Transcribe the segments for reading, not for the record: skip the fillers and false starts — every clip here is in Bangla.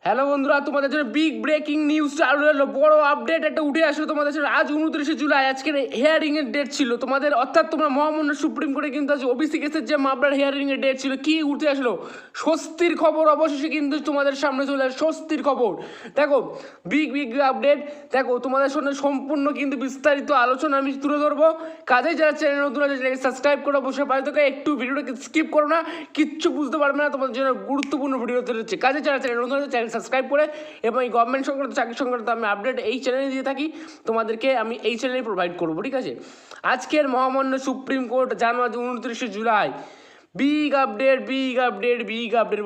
হ্যালো বন্ধুরা, তোমাদের জন্য বিগ ব্রেকিং নিউজ চালু হলো। বড় আপডেট একটা উঠে আসলো তোমাদের জন্য। আজ 29শে জুলাই আজকের হিয়ারিং এর ডেট ছিল তোমাদের, অর্থাৎ তোমরা মহামান্য সুপ্রিম কোর্টে কিন্তু আজ ওবিসি কেসের যে মামলার হিয়ারিং এর ডেট ছিল, কি উঠে আসলো স্বস্তির খবর। অবশেষে কিন্তু তোমাদের সামনে চলে আসে স্বস্তির খবর। দেখো বিগ আপডেট, দেখো তোমাদের সামনে সম্পূর্ণ কিন্তু বিস্তারিত আলোচনা আমি তুলে ধরবো। কাজে যারা চ্যানেল নতুন আছে সাবস্ক্রাইব করে বসে পাই, তোকে একটু ভিডিওটাকে স্কিপ করো না, কিচ্ছু বুঝতে পারবে না, তোমাদের জন্য গুরুত্বপূর্ণ ভিডিও হচ্ছে। কাজে যারা চ্যানেল নতুন আছে চ্যানেল সাবস্ক্রাইব করে, এবং এই গভর্নমেন্ট সংক্রান্ত চাকরি সংক্রান্ত আমি আপডেট এই চ্যানেলে দিয়ে থাকি, তোমাদেরকে আমি এই চ্যানেলে প্রোভাইড করবো। ঠিক আছে, আজকের মহামান্য সুপ্রিম কোর্ট জানুয়ারি 29শে জুলাই বিগ আপডেট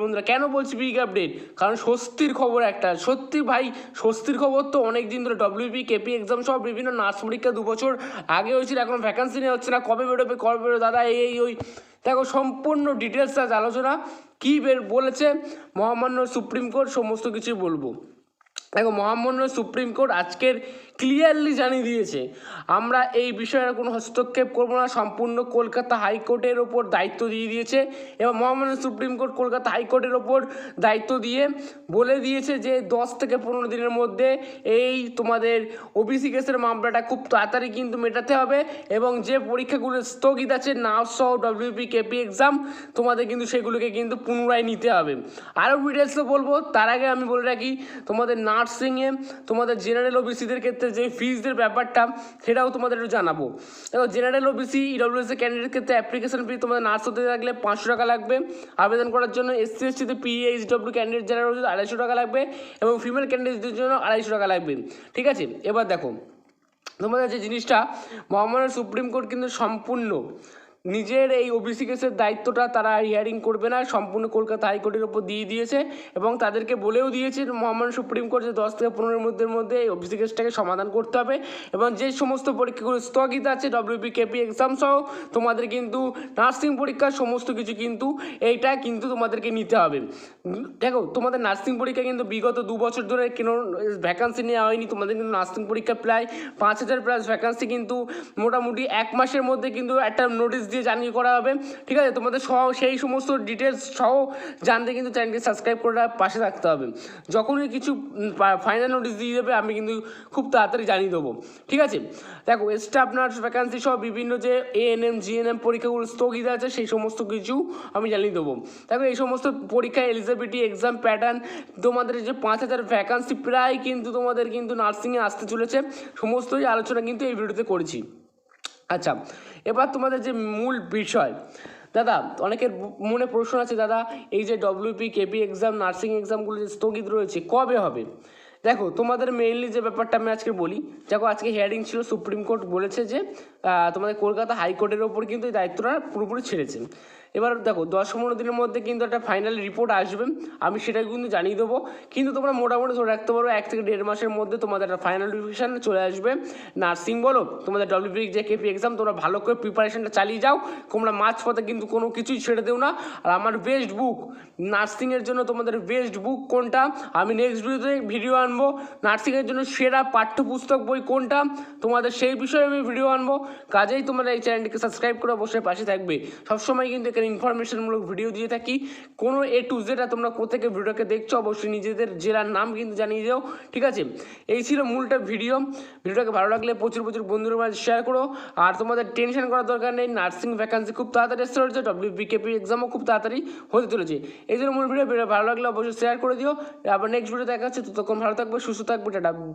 বন্ধুরা। কেন বলছি বিগ আপডেট? কারণ স্বস্তির খবর একটা, সত্যি ভাই স্বস্তির খবর। তো অনেক দিন ধরে ডব্লিউবি কেপি এক্সাম সব বিভিন্ন নার্স পরীক্ষা 2 বছর আগে হয়েছিল, এখন ভ্যাকান্সি নেওয়া হচ্ছে না, কবে বেরোবে দাদা, এই ওই। দেখো সম্পূর্ণ ডিটেলস আজ আলোচনা, কী বলেছে মহামান্য সুপ্রিম কোর্ট সমস্ত কিছু বলবো। দেখো মহামান্য সুপ্রিম কোর্ট আজকের ক্লিয়ারলি জানিয়ে দিয়েছে, আমরা এই বিষয়ে কোনো হস্তক্ষেপ করবো না, সম্পূর্ণ কলকাতা হাইকোর্টের ওপর দায়িত্ব দিয়ে দিয়েছে। এবং মহামান্য সুপ্রিম কোর্ট কলকাতা হাইকোর্টের ওপর দায়িত্ব দিয়ে বলে দিয়েছে যে 10 থেকে 15 দিনের মধ্যে এই তোমাদের ওবিসি কেসের মামলাটা খুব তাড়াতাড়ি কিন্তু মেটাতে হবে, এবং যে পরীক্ষাগুলো স্থগিত আছে নার্স সহ ডব্লিউপি কেপি এক্সাম, তোমাদের কিন্তু সেগুলোকে কিন্তু পুনরায় নিতে হবে। আরও ডিটেলসে বলবো, তার আগে আমি বলে রাখি তোমাদের নার্সিংয়ে তোমাদের জেনারেল ওবিসিদের ক্ষেত্রে যে ফিজের ব্যাপারটা সেটাও তোমাদের একটু জানাবো। দেখো জেনারেল ওবিসি ইডব্লিউএস ক্যান্ডিডেট ক্ষেত্রে অ্যাপ্লিকেশন ফি তোমাদের নার্স হতে থাকলে 500 টাকা লাগবে আবেদন করার জন্য। এসসি এসটিতে পিএইচডব্লিউ ক্যান্ডিডেট যারা রয়েছে 250 টাকা লাগবে, এবং ফিমেল ক্যান্ডিডেটদের জন্য 250 টাকা লাগবে। ঠিক আছে, এবার দেখো তোমাদের যে জিনিসটা, মহামান্য সুপ্রিম কোর্ট কিন্তু সম্পূর্ণ নিজের এই ওবিসি কেসের দায়িত্বটা তারা হিয়ারিং করবে না, সম্পূর্ণ কলকাতা হাইকোর্টের ওপর দিয়ে দিয়েছে, এবং তাদেরকে বলেও দিয়েছে মহামান্য সুপ্রিম কোর্ট যে 10 থেকে 15 মধ্যে এই ওবিসি কেসটাকে সমাধান করতে হবে, এবং যে সমস্ত পরীক্ষাগুলো স্থগিত আছে ডব্লিউপি কেপি এক্সাম সহ তোমাদের কিন্তু নার্সিং পরীক্ষার সমস্ত কিছু কিন্তু এইটা কিন্তু তোমাদেরকে নিতে হবে। দেখো তোমাদের নার্সিং পরীক্ষা কিন্তু বিগত 2 বছর ধরে কোনো ভ্যাকান্সি নেওয়া হয়নি, তোমাদের কিন্তু নার্সিং পরীক্ষা প্রায় 5000 প্লাস ভ্যাকান্সি কিন্তু মোটামুটি 1 মাসের মধ্যে কিন্তু একটা নোটিশ দিয়ে জানিয়ে করা হবে। ঠিক আছে, তোমাদের সহ সেই সমস্ত ডিটেলস সহ জানতে কিন্তু চ্যানেলকে সাবস্ক্রাইব করে পাশে থাকতে হবে। যখনই কিছু ফাইনাল নোটিশ দিয়ে দেবে আমি কিন্তু খুব তাড়াতাড়ি জানিয়ে দেবো। ঠিক আছে, দেখো স্টাফ নার্স ভ্যাকান্সি সহ বিভিন্ন যে এএনএম জিএনএম পরীক্ষাগুলো স্থগিত আছে সেই সমস্ত কিছু আমি জানিয়ে দেবো। দেখো এই সমস্ত পরীক্ষায় এলিজিবিলিটি এক্সাম প্যাটার্ন, তোমাদের যে 5000 ভ্যাকান্সি প্রায় কিন্তু তোমাদের কিন্তু নার্সিংয়ে আসতে চলেছে, সমস্তই আলোচনা কিন্তু এই ভিডিওতে করেছি। আচ্ছা, এবার তোমাদের যে মূল বিষয়, দাদা অনেকের মনে প্রশ্ন আছে, দাদা এই যে ডব্লিউপি কেপি এক্সাম নার্সিং এক্সামগুলো যে স্থগিত রয়েছে কবে হবে? দেখো তোমাদের মেইনলি যে ব্যাপারটা আমি আজকে বলি, দেখো আজকে হিয়ারিং ছিল, সুপ্রিম কোর্ট বলেছে যে তোমাদের কলকাতা হাইকোর্টের ওপর কিন্তু এই দায়িত্বটা পুরোপুরি ছেড়েছে। এবার দেখো 10-15 দিনের মধ্যে কিন্তু একটা ফাইনাল রিপোর্ট আসবে, আমি সেটা কিন্তু জানিয়ে দেবো। কিন্তু তোমরা মোটামুটি ধরে রাখতে পারো 1 থেকে 1.5 মাসের মধ্যে তোমাদের একটা ফাইনাল নোটিফিকেশান চলে আসবে। নার্সিং বলো তোমাদের ডব্লিউপি যে কেপি এক্সাম, তোমরা ভালো করে প্রিপারেশনটা চালিয়ে যাও, তোমরা মাঝপথে কিন্তু কোনো কিছুই ছেড়ে দেও না। আর আমার বেস্ট বুক নার্সিংয়ের জন্য, তোমাদের বেস্ট বুক কোনটা আমি নেক্সট ভিডিওতে ভিডিও আনবো। নার্সিংয়ের জন্য সেরা পাঠ্যপুস্তক বই কোনটা, তোমাদের সেই বিষয়ে আমি ভিডিও আনবো। কাজেই তোমরা এই চ্যানেলটিকে সাবস্ক্রাইব করে অবশ্যই পাশে থাকবে। সবসময় কিন্তু এখানে ইনফরমেশনমূলক ভিডিও দিয়ে থাকি, কোনো এ টু জেড। তোমরা কোথেকে ভিডিওকে দেখছো অবশ্যই নিজেদের জেলার নাম কিন্তু জানিয়ে দাও। ঠিক আছে, এই ছিল মূলটা ভিডিওটাকে ভালো লাগলে প্রচুর বন্ধুদের মাঝে শেয়ার করো। আর তোমাদের টেনশন করার দরকার নেই, নার্সিং ভ্যাকান্সি খুব তাড়াতাড়ি আসতে চলেছে, ডব্লিউপি কেপি এক্সামও খুব তাড়াতাড়ি হতে চলেছে। এই জন্য মূল ভিডিও ভালো লাগলে অবশ্যই শেয়ার করে দিও। আবার নেক্সট ভিডিও দেখা হচ্ছে, ততক্ষণ ভালো থাকবে, সুস্থ থাকবে, টাটা।